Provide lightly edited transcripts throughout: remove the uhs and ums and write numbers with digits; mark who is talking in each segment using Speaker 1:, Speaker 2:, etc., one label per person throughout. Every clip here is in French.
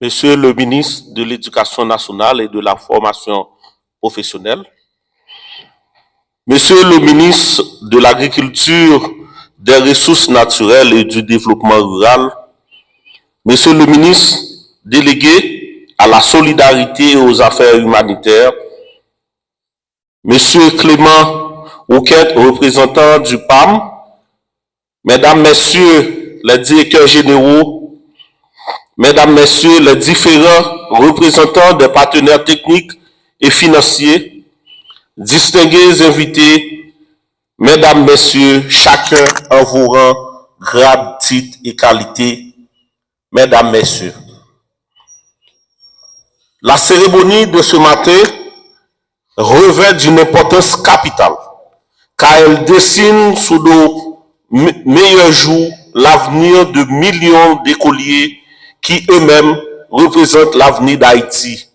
Speaker 1: Monsieur le ministre de l'Éducation nationale et de la formation professionnelle, Monsieur le ministre de l'Agriculture, des Ressources naturelles et du Développement rural, Monsieur le ministre délégué à la solidarité et aux affaires humanitaires, Monsieur Clément Rouquette, représentant du PAM, Mesdames, Messieurs les directeurs généraux, Mesdames, Messieurs les différents représentants des partenaires techniques et financiers, distingués invités, Mesdames, Messieurs, chacun en vos rangs, grade, titre et qualité, Mesdames, Messieurs. La cérémonie de ce matin revêt d'une importance capitale, car elle dessine sous nos meilleurs jours l'avenir de millions d'écoliers qui eux-mêmes représentent l'avenir d'Haïti.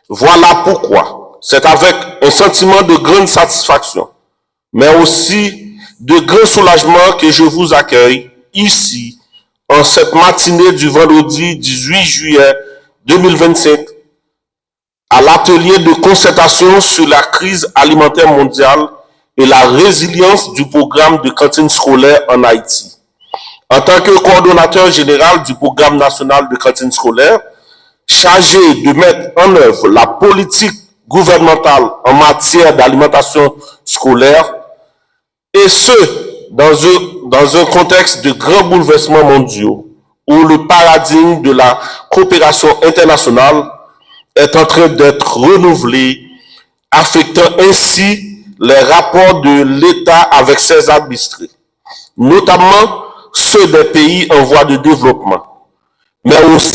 Speaker 1: Voilà pourquoi c'est avec un sentiment de grande satisfaction, mais aussi de grand soulagement que je vous accueille ici, en cette matinée du vendredi 18 juillet 2025, à l'atelier de concertation sur la crise alimentaire mondiale et la résilience du programme de cantine scolaire en Haïti. En tant que coordonnateur général du programme national de cantine scolaire, chargé de mettre en œuvre la politique gouvernementale en matière d'alimentation scolaire, et ce, dans un contexte de grands bouleversements mondiaux, où le paradigme de la coopération internationale est en train d'être renouvelé, affectant ainsi les rapports de l'État avec ses administrés, notamment ceux des pays en voie de développement, mais aussi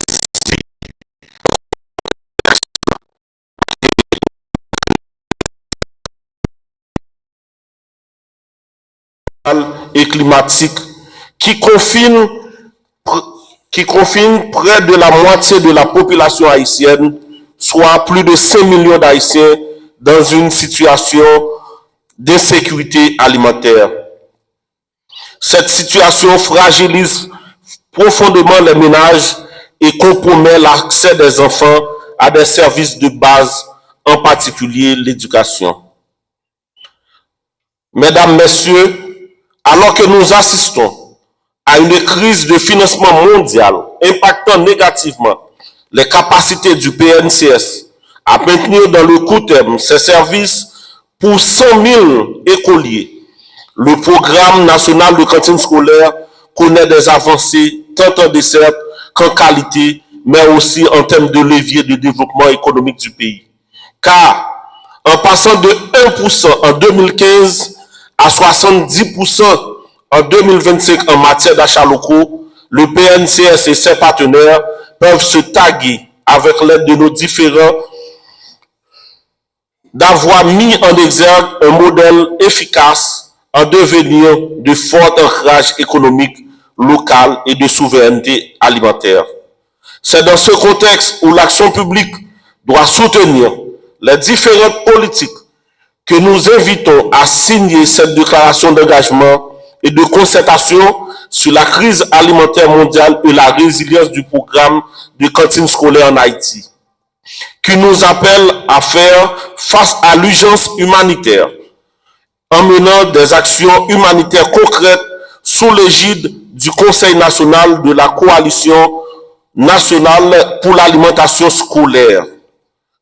Speaker 1: et climatique qui confine près de la moitié de la population haïtienne, soit plus de 5 millions d'Haïtiens dans une situation d'insécurité alimentaire. Cette situation fragilise profondément les ménages et compromet l'accès des enfants à des services de base, en particulier l'éducation. Mesdames, Messieurs, alors que nous assistons à une crise de financement mondial impactant négativement les capacités du PNCS à maintenir dans le court terme ses services pour 100 000 écoliers, le programme national de cantine scolaire connaît des avancées tant en dessert qu'en qualité, mais aussi en termes de levier de développement économique du pays. Car en passant de 1% en 2015 à 70% en 2025 en matière d'achats locaux, le PNCS et ses partenaires peuvent se taguer avec l'aide de nos différents d'avoir mis en exergue un modèle efficace en devenir de fort ancrage économique local et de souveraineté alimentaire. C'est dans ce contexte où l'action publique doit soutenir les différentes politiques que nous invitons à signer cette déclaration d'engagement et de concertation sur la crise alimentaire mondiale et la résilience du programme de cantine scolaire en Haïti, qui nous appelle à faire face à l'urgence humanitaire en menant des actions humanitaires concrètes sous l'égide du Conseil national de la Coalition nationale pour l'alimentation scolaire.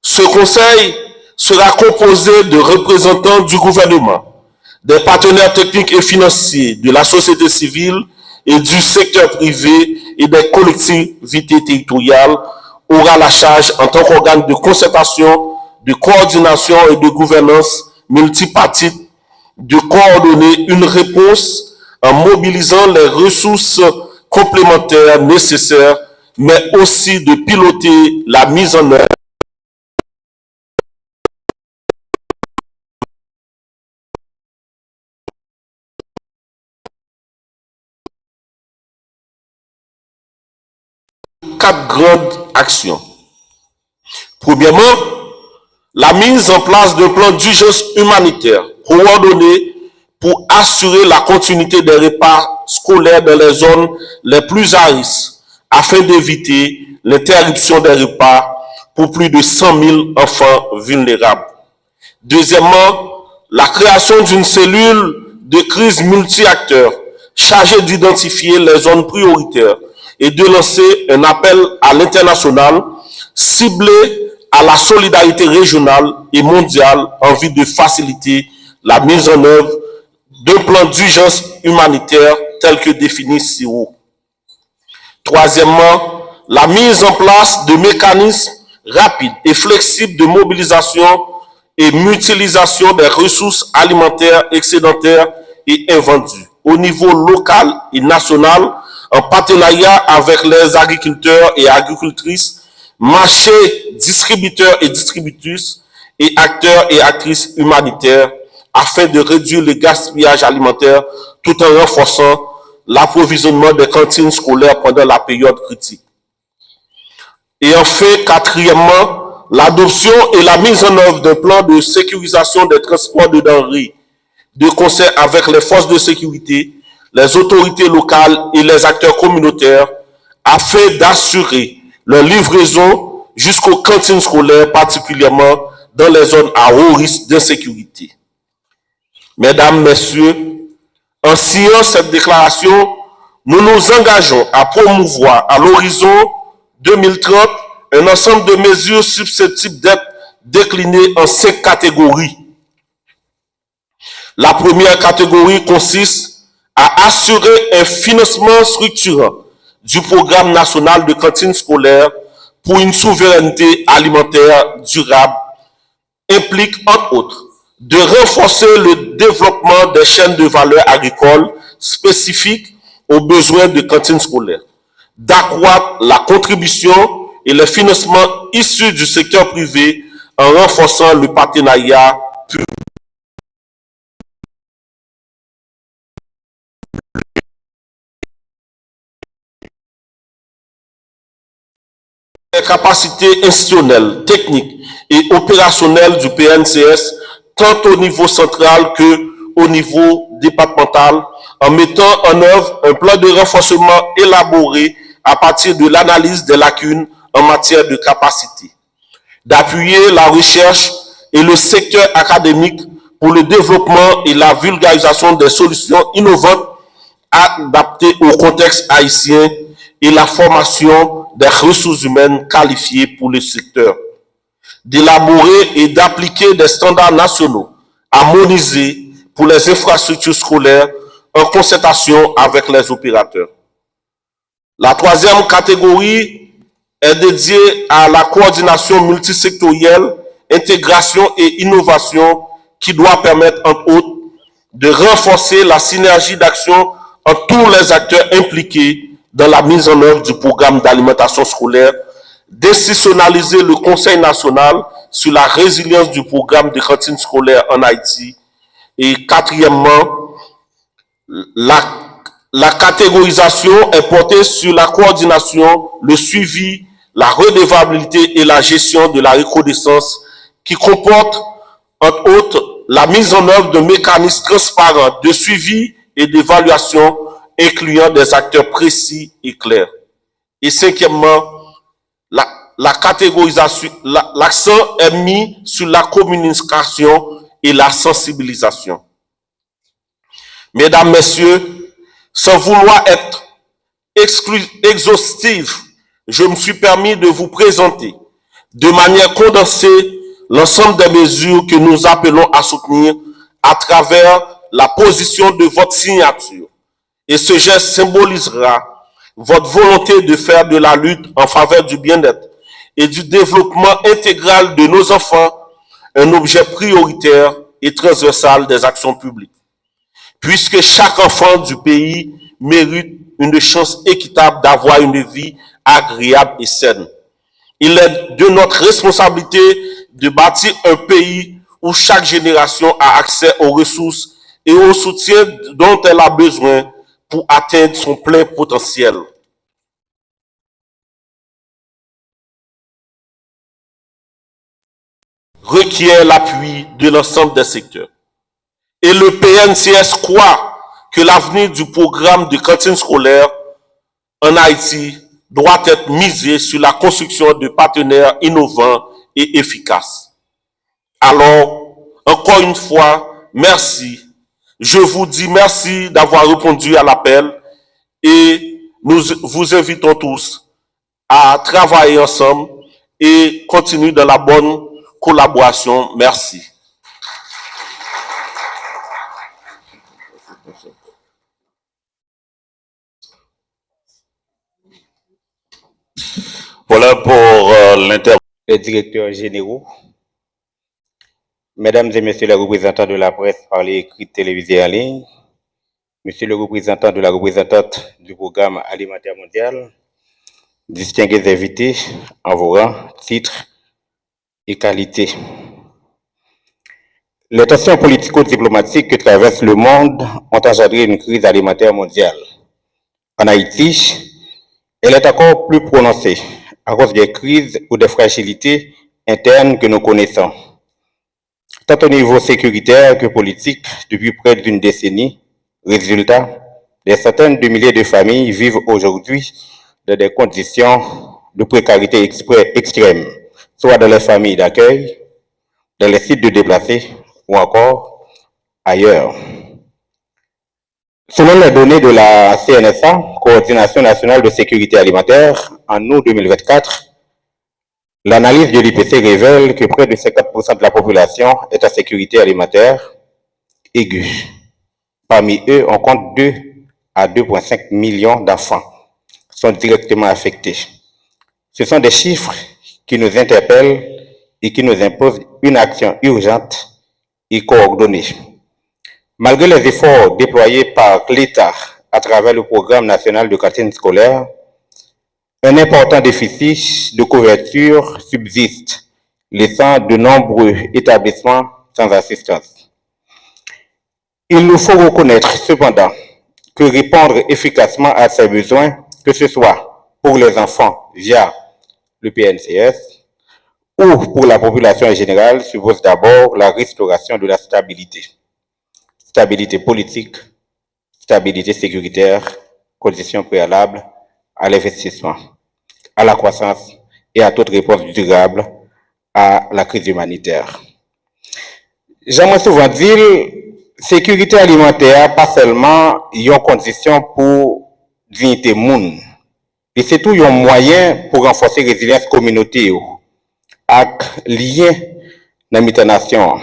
Speaker 1: Ce conseil sera composé de représentants du gouvernement, des partenaires techniques et financiers, de la société civile et du secteur privé et des collectivités territoriales, aura la charge en tant qu'organe de concertation, de coordination et de gouvernance multipartite de coordonner une réponse en mobilisant les ressources complémentaires nécessaires, mais aussi de piloter la mise en œuvre de 4 grandes actions. Premièrement, la mise en place d'un plan d'urgence humanitaire coordonné pour assurer la continuité des repas scolaires dans les zones les plus à risque, afin d'éviter l'interruption des repas pour plus de 100 000 enfants vulnérables. Deuxièmement, la création d'une cellule de crise multi-acteurs chargée d'identifier les zones prioritaires et de lancer un appel à l'international ciblé à la solidarité régionale et mondiale en vue de faciliter la mise en œuvre d'un plan d'urgence humanitaire tel que défini ci-haut. Troisièmement, la mise en place de mécanismes rapides et flexibles de mobilisation et mutualisation des ressources alimentaires excédentaires et invendues au niveau local et national en partenariat avec les agriculteurs et agricultrices, marchés, distributeurs et distributrices et acteurs et actrices humanitaires afin de réduire le gaspillage alimentaire tout en renforçant l'approvisionnement des cantines scolaires pendant la période critique. Et enfin, quatrièmement, l'adoption et la mise en œuvre d'un plan de sécurisation des transports de denrées de concert avec les forces de sécurité, les autorités locales et les acteurs communautaires afin d'assurer leur livraison jusqu'aux cantines scolaires, particulièrement dans les zones à haut risque d'insécurité. Mesdames, Messieurs, en signant cette déclaration, nous nous engageons à promouvoir à l'horizon 2030 un ensemble de mesures susceptibles d'être déclinées en 5 catégories. La première catégorie consiste à assurer un financement structurant du programme national de cantine scolaire pour une souveraineté alimentaire durable, implique entre autres de renforcer le développement des chaînes de valeur agricoles spécifiques aux besoins de cantines scolaires, d'accroître la contribution et le financement issus du secteur privé en renforçant le partenariat public. Les capacités institutionnelles, techniques et opérationnelles du PNCS, tant au niveau central que au niveau départemental, en mettant en œuvre un plan de renforcement élaboré à partir de l'analyse des lacunes en matière de capacité, d'appuyer la recherche et le secteur académique pour le développement et la vulgarisation des solutions innovantes adaptées au contexte haïtien et la formation des ressources humaines qualifiées pour le secteur, d'élaborer et d'appliquer des standards nationaux harmonisés pour les infrastructures scolaires en concertation avec les opérateurs. La troisième catégorie est dédiée à la coordination multisectorielle, intégration et innovation qui doit permettre, entre autres, de renforcer la synergie d'action entre tous les acteurs impliqués dans la mise en œuvre du programme d'alimentation scolaire, d'institutionnaliser le Conseil national sur la résilience du programme de cantine scolaire en Haïti et quatrièmement, la catégorisation est portée sur la coordination, le suivi, la redevabilité et la gestion de la recrudescence qui comporte, entre autres, la mise en œuvre de mécanismes transparents de suivi et d'évaluation incluant des acteurs précis et clairs. Et cinquièmement, la catégorisation, l'accent est mis sur la communication et la sensibilisation. Mesdames, Messieurs, sans vouloir être exhaustif, je me suis permis de vous présenter de manière condensée l'ensemble des mesures que nous appelons à soutenir à travers la position de votre signature. Et ce geste symbolisera votre volonté de faire de la lutte en faveur du bien-être et du développement intégral de nos enfants un objet prioritaire et transversal des actions publiques. Puisque chaque enfant du pays mérite une chance équitable d'avoir une vie agréable et saine. Il est de notre responsabilité de bâtir un pays où chaque génération a accès aux ressources et au soutien dont elle a besoin pour atteindre son plein potentiel. Requiert l'appui de l'ensemble des secteurs. Et le PNCS croit que l'avenir du programme de cantine scolaire en Haïti doit être misé sur la construction de partenaires innovants et efficaces. Alors, encore une fois, merci. Je vous dis merci d'avoir répondu à l'appel et nous vous invitons tous à travailler ensemble et continuer dans la bonne collaboration. Merci.
Speaker 2: Voilà pour l'intervention des directeurs généraux. Mesdames et messieurs les représentants de la presse par les écrits télévisés en ligne, monsieur le représentant de la représentante du programme alimentaire mondial, distingués invités en vos rangs, titres et qualités. Les tensions politico-diplomatiques que traverse le monde ont engendré une crise alimentaire mondiale. En Haïti, elle est encore plus prononcée à cause des crises ou des fragilités internes que nous connaissons. Tant au niveau sécuritaire que politique, depuis près d'une décennie, résultat, des centaines de milliers de familles vivent aujourd'hui dans des conditions de précarité extrême, soit dans les familles d'accueil, dans les sites de déplacés ou encore ailleurs. Selon les données de la CNSA, Coordination nationale de sécurité alimentaire, en août 2024, l'analyse de l'IPC révèle que près de 50% de la population est en sécurité alimentaire aiguë. Parmi eux, on compte 2 à 2,5 millions d'enfants qui sont directement affectés. Ce sont des chiffres qui nous interpellent et qui nous imposent une action urgente et coordonnée. Malgré les efforts déployés par l'État à travers le programme national de cantine scolaire, un important déficit de couverture subsiste, laissant de nombreux établissements sans assistance. Il nous faut reconnaître cependant que répondre efficacement à ces besoins, que ce soit pour les enfants via le PNCS ou pour la population en général, suppose d'abord la restauration de la stabilité. Stabilité politique, stabilité sécuritaire, conditions préalables à l'investissement, à la croissance et à toute réponse durable à la crise humanitaire. J'aimerais souvent dire, sécurité alimentaire, pas seulement une condition pour dignité monde, et c'est tout un moyen pour renforcer la résilience communautaire avec lien dans la nation.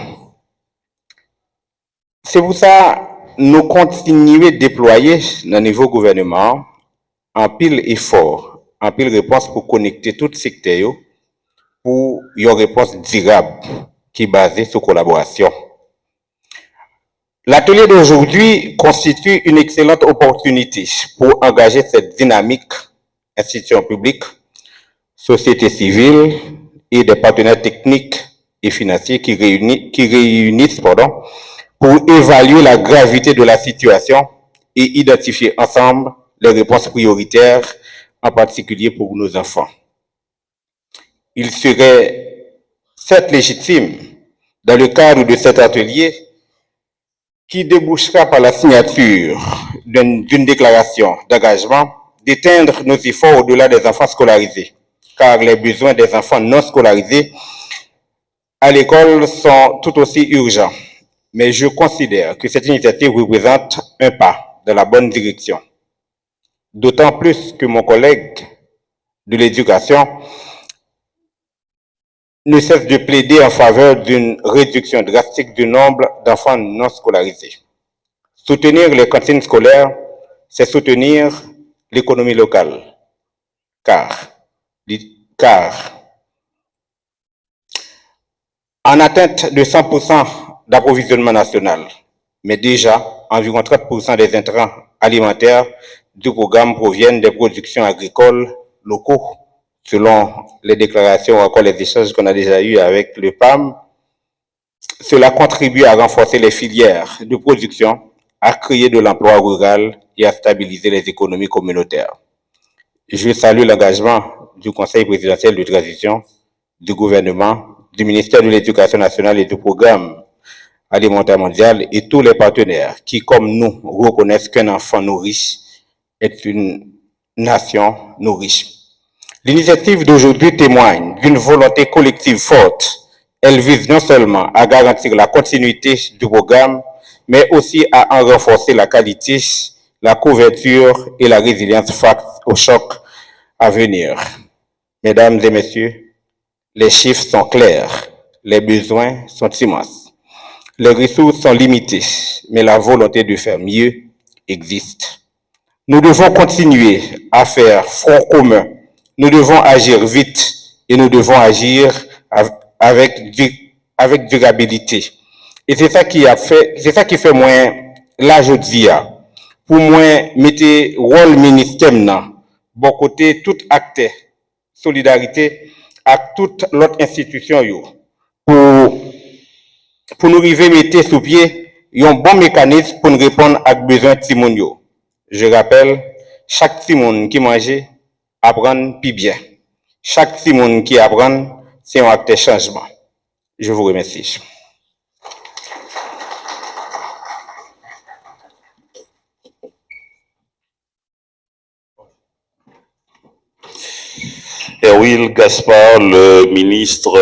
Speaker 2: C'est pour ça que nous continuons de déployer dans le niveau gouvernement en pile effort, en pile réponse pour connecter tout secteur pour une réponse durable qui est basée sur collaboration. L'atelier d'aujourd'hui constitue une excellente opportunité pour engager cette dynamique, institutions publiques, société civile et des partenaires techniques et financiers qui réunissent pour évaluer la gravité de la situation et identifier ensemble les réponses prioritaires, en particulier pour nos enfants. Il serait certes légitime, dans le cadre de cet atelier, qui débouchera par la signature d'une déclaration d'engagement, d'éteindre nos efforts au-delà des enfants scolarisés, car les besoins des enfants non scolarisés à l'école sont tout aussi urgents. Mais je considère que cette initiative représente un pas dans la bonne direction. D'autant plus que mon collègue de l'éducation ne cesse de plaider en faveur d'une réduction drastique du nombre d'enfants non scolarisés. Soutenir les cantines scolaires, c'est soutenir l'économie locale, car en atteinte de 100% d'approvisionnement national, mais déjà environ 30% des intrants alimentaires du programme proviennent des productions agricoles locaux, selon les déclarations ou encore les échanges qu'on a déjà eus avec le PAM. Cela contribue à renforcer les filières de production, à créer de l'emploi rural et à stabiliser les économies communautaires. Je salue l'engagement du Conseil présidentiel de transition, du gouvernement, du ministère de l'Éducation nationale et du programme alimentaire mondial et tous les partenaires qui, comme nous, reconnaissent qu'un enfant nourri est une nation nourrie. L'initiative d'aujourd'hui témoigne d'une volonté collective forte. Elle vise non seulement à garantir la continuité du programme, mais aussi à en renforcer la qualité, la couverture et la résilience face aux chocs à venir. Mesdames et messieurs, les chiffres sont clairs, les besoins sont immenses. Les ressources sont limitées, mais la volonté de faire mieux existe. Nous devons continuer à faire front commun. Nous devons agir vite et nous devons agir avec durabilité. Et c'est ça qui fait moins la jodia. Pour moi, mettez rôle ministère bon côté tout acte solidarité à toute l'autre institution pour nous arriver mettre sous pied un bon mécanisme pour nous répondre à besoin de Timonio. Je rappelle, chaque Timon qui mange apprend plus bien. Chaque Timon qui apprend, c'est un acte de changement. Je vous remercie.
Speaker 1: Erwil Gaspard, le ministre